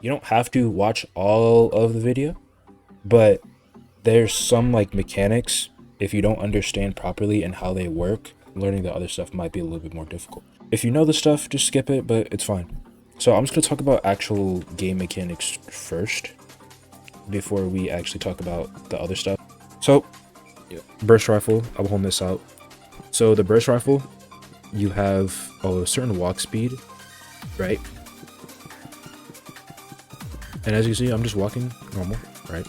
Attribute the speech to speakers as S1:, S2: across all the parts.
S1: You don't have to watch all of the video, but there's some like mechanics. If you don't understand properly and how they work, learning the other stuff might be a little bit more difficult. If you know the stuff, just skip it, but it's fine. So I'm just gonna talk about actual game mechanics first before we actually talk about the other stuff. So burst rifle, I'm holding this out. So the burst rifle, you have a certain walk speed, right? And as you see, I'm just walking normal, right?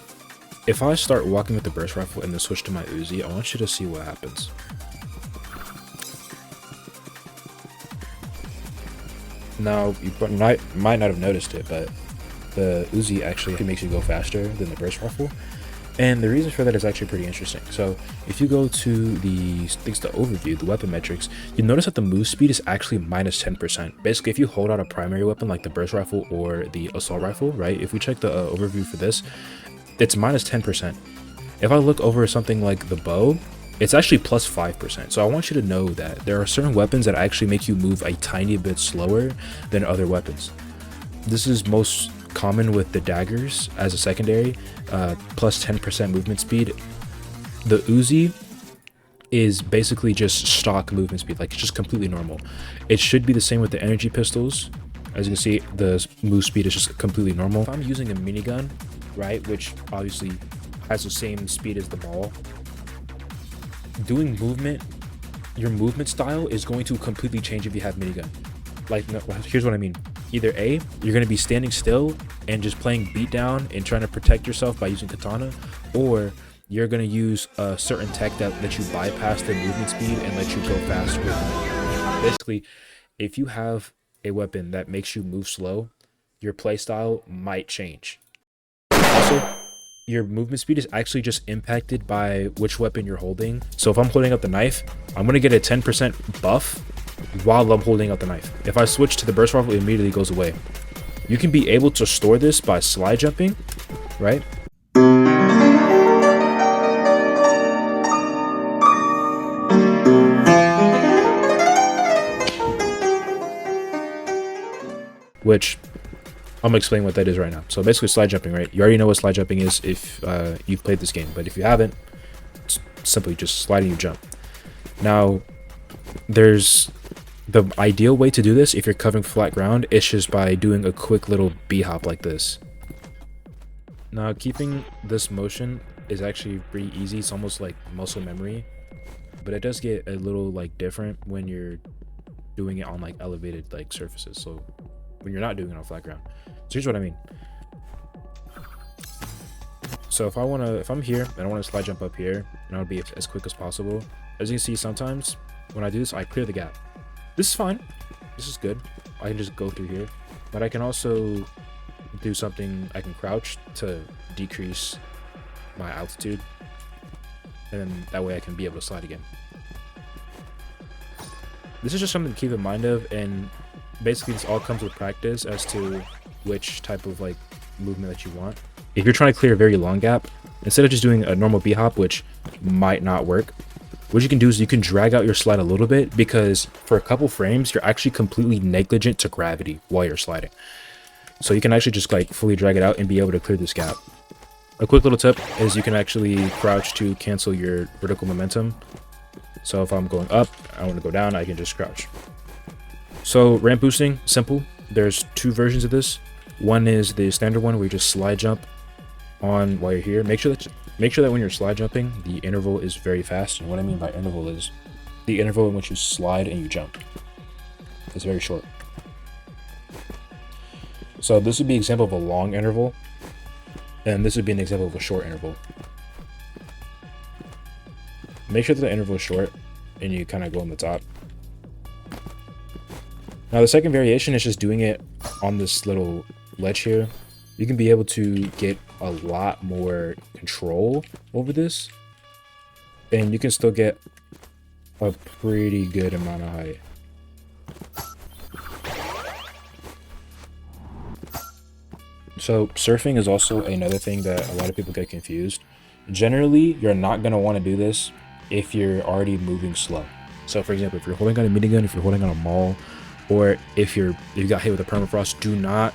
S1: If I start walking with the burst rifle and then switch to my Uzi, I want you to see what happens. Now, you might not have noticed it, but the Uzi actually makes you go faster than the burst rifle. And the reason for that is actually pretty interesting. So if you go to the overview, the weapon metrics, you notice that the move speed is actually minus 10%. Basically, if you hold out a primary weapon like the burst rifle or the assault rifle, right? If we check the overview for this, it's minus 10%. If I look over something like the bow, it's actually plus 5%. So I want you to know that there are certain weapons that actually make you move a tiny bit slower than other weapons. This is most common with the daggers as a secondary, plus 10% movement speed. The Uzi is basically just stock movement speed, like it's just completely normal. It should be the same with the energy pistols. As you can see, the move speed is just completely normal. If I'm using a minigun, right, which obviously has the same speed as the ball, doing movement, your movement style is going to completely change if you have minigun. Like, no, here's what I mean. Either A, you're going to be standing still and just playing beatdown and trying to protect yourself by using katana, or you're going to use a certain tech that lets you bypass the movement speed and let you go faster with it. Basically, if you have a weapon that makes you move slow, your playstyle might change. Also, your movement speed is actually just impacted by which weapon you're holding. So if I'm holding up the knife, I'm going to get a 10% buff while I'm holding out the knife. If I switch to the burst rifle, it immediately goes away. You can be able to store this by slide jumping, right? Which I'm gonna explain what that is right now. So basically slide jumping, right? You already know what slide jumping is if you've played this game, but if you haven't, it's simply just slide and you jump. Now, there's the ideal way to do this if you're covering flat ground is just by doing a quick little b-hop like this. Now, keeping this motion is actually pretty easy. It's almost like muscle memory, but it does get a little like different when you're doing it on like elevated like surfaces. So when you're not doing it on flat ground. So here's what I mean. So if I'm here and I want to slide jump up here, and I'll be as quick as possible. As you can see, sometimes when I do this, I clear the gap. This is fine. This is good. I can just go through here, but I can also do something. I can crouch to decrease my altitude, and then that way I can be able to slide again. This is just something to keep in mind of, and basically this all comes with practice as to which type of like movement that you want. If you're trying to clear a very long gap, instead of just doing a normal b-hop, which might not work, what you can do is you can drag out your slide a little bit, because for a couple frames you're actually completely negligent to gravity while you're sliding. So you can actually just like fully drag it out and be able to clear this gap. A quick little tip is you can actually crouch to cancel your vertical momentum. So if I'm going up, I want to go down, I can just crouch. So ramp boosting, simple. There's two versions of this. One is the standard one where you just slide jump on while you're here. Make sure that when you're slide jumping, the interval is very fast. And what I mean by interval is the interval in which you slide and you jump. It's very short. So this would be an example of a long interval, and this would be an example of a short interval. Make sure that the interval is short and you kind of go on the top. Now the second variation is just doing it on this little ledge here. You can be able to get a lot more control over this, and you can still get a pretty good amount of height. So surfing is also another thing that a lot of people get confused. Generally, you're not going to want to do this if you're already moving slow. So for example, if you're holding on a minigun, if you're holding on a maul, or if you got hit with a permafrost, do not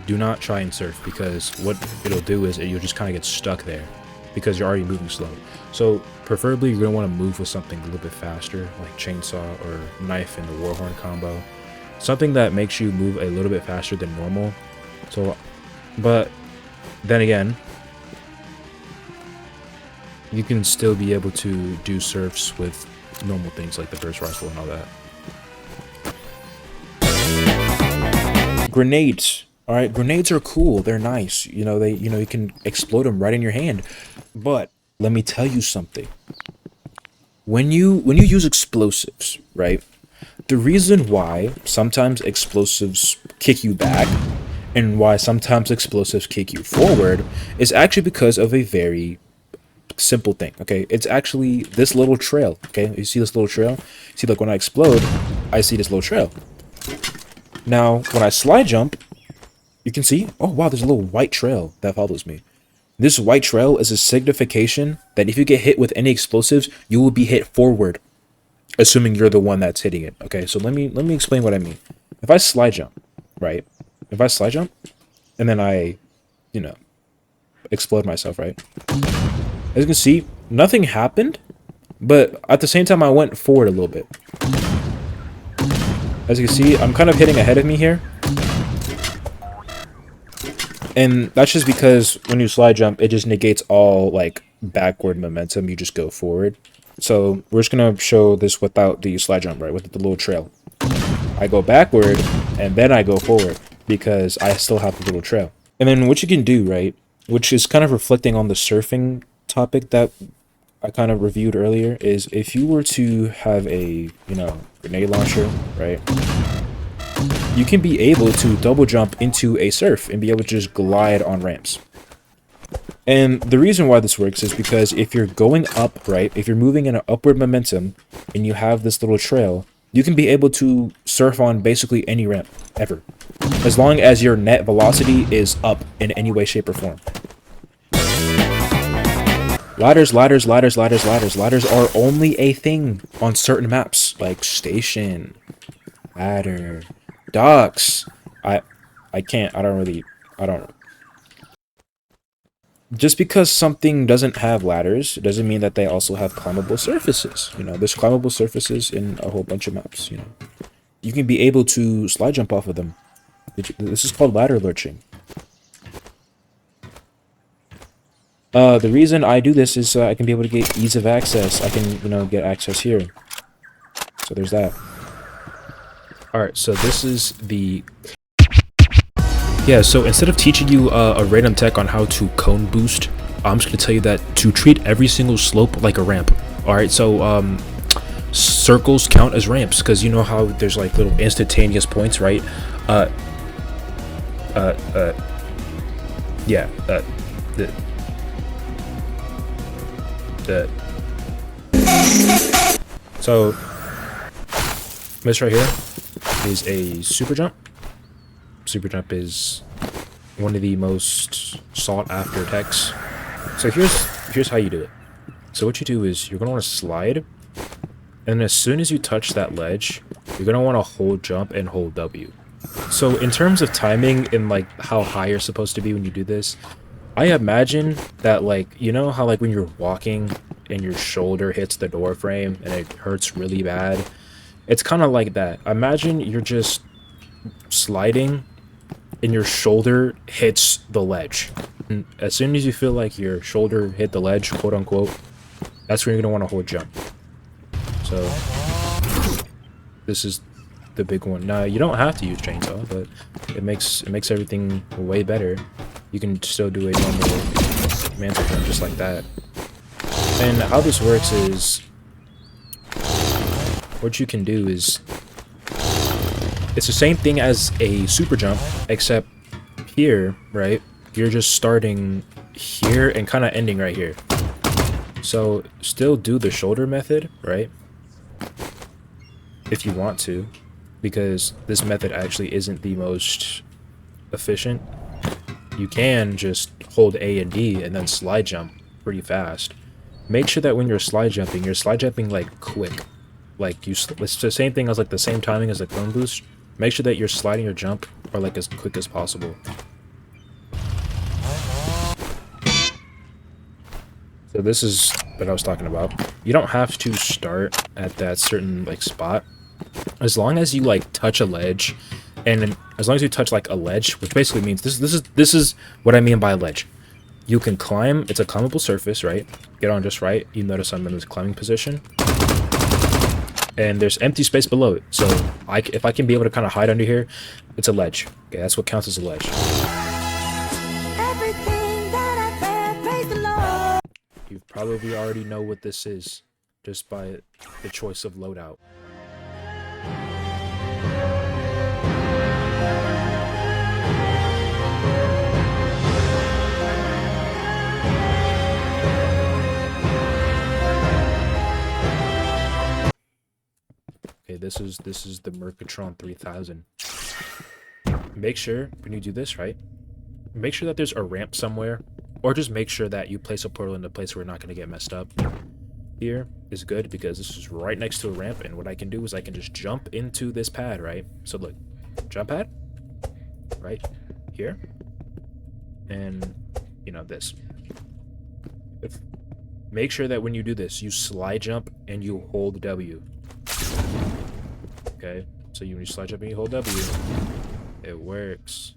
S1: do not try and surf, because what it'll do is you'll just kind of get stuck there because you're already moving slow. So preferably you're going to want to move with something a little bit faster, like chainsaw or knife in the warhorn combo. Something that makes you move a little bit faster than normal. So, but then again, you can still be able to do surfs with normal things like the burst rifle and all that. Grenades. All right, grenades are cool. They're nice. You know, you can explode them right in your hand. But let me tell you something. When you use explosives, right? The reason why sometimes explosives kick you back and why sometimes explosives kick you forward is actually because of a very simple thing. Okay, it's actually this little trail. Okay, you see this little trail? See, like when I explode, I see this little trail. Now, when I slide jump, you can see, oh wow, there's a little white trail that follows me. This white trail is a signification that if you get hit with any explosives, you will be hit forward, assuming you're the one that's hitting it. Okay, so let me explain what I mean. If I slide jump, right? If I slide jump, and then I, explode myself, right? As you can see, nothing happened, but at the same time, I went forward a little bit. As you can see, I'm kind of hitting ahead of me here. And that's just because when you slide jump, it just negates all, like, backward momentum. You just go forward. So we're just going to show this without the slide jump, right? With the little trail. I go backward, and then I go forward, because I still have the little trail. And then what you can do, right, which is kind of reflecting on the surfing topic that I kind of reviewed earlier, is if you were to have a, grenade launcher, right? You can be able to double jump into a surf and be able to just glide on ramps. And the reason why this works is because if you're going up, right, if you're moving in an upward momentum and you have this little trail, you can be able to surf on basically any ramp ever, as long as your net velocity is up in any way, shape, or form. Ladders are only a thing on certain maps, like Station, Ladder, Docks. I don't. Just because something doesn't have ladders doesn't mean that they also have climbable surfaces. There's climbable surfaces in a whole bunch of maps. You can be able to slide jump off of them. This is called ladder lurching. The reason I do this is I can be able to get ease of access. I can, get access here. So there's that. Alright, so this is the... Yeah, so instead of teaching you a random tech on how to cone boost, I'm just going to tell you that to treat every single slope like a ramp. Alright, so circles count as ramps, because you know how there's like little instantaneous points, right? So this right here is a super jump. Super jump is one of the most sought after techs. So here's how you do it. So what you do is you're gonna want to slide, and as soon as you touch that ledge, you're gonna want to hold jump and hold W. So in terms of timing and like how high you're supposed to be when you do this, I imagine that, like, you know how like when you're walking and your shoulder hits the door frame and it hurts really bad? It's kind of like that. Imagine you're just sliding and your shoulder hits the ledge. And as soon as you feel like your shoulder hit the ledge, quote unquote, that's when you're going to want to hold jump. So this is the big one. Now, you don't have to use chainsaw, but it makes everything way better. You can still do a normal mantle jump just like that. And how this works is, what you can do is, it's the same thing as a super jump, except here, right, you're just starting here and kind of ending right here. So still do the shoulder method, right, if you want to, because this method actually isn't the most efficient. You can just hold A and D and then slide jump pretty fast. Make sure that when you're slide jumping like quick. Like it's the same thing as like the same timing as the cone boost. Make sure that you're sliding your jump or like as quick as possible. So this is what I was talking about. You don't have to start at that certain like spot. As long as you like touch a ledge, and then as long as you touch like a ledge, which basically means this is what I mean by a ledge. You can climb. It's a climbable surface, right? Get on just right. You notice I'm in this climbing position, and there's empty space below it. So if I can be able to kind of hide under here, it's a ledge. Okay, that's what counts as a ledge. You probably already know what this is just by the choice of loadout. Okay, this is the Mercatron 3000. Make sure when you do this, right? Make sure that there's a ramp somewhere, or just make sure that you place a portal in a place where we're not going to get messed up. Here is good because this is right next to a ramp, and what I can do is I can just jump into this pad, right? So look, jump pad, right here, and you know this. Make sure that when you do this, you slide jump and you hold W. Okay, so when you slide jump and you hold W, it works.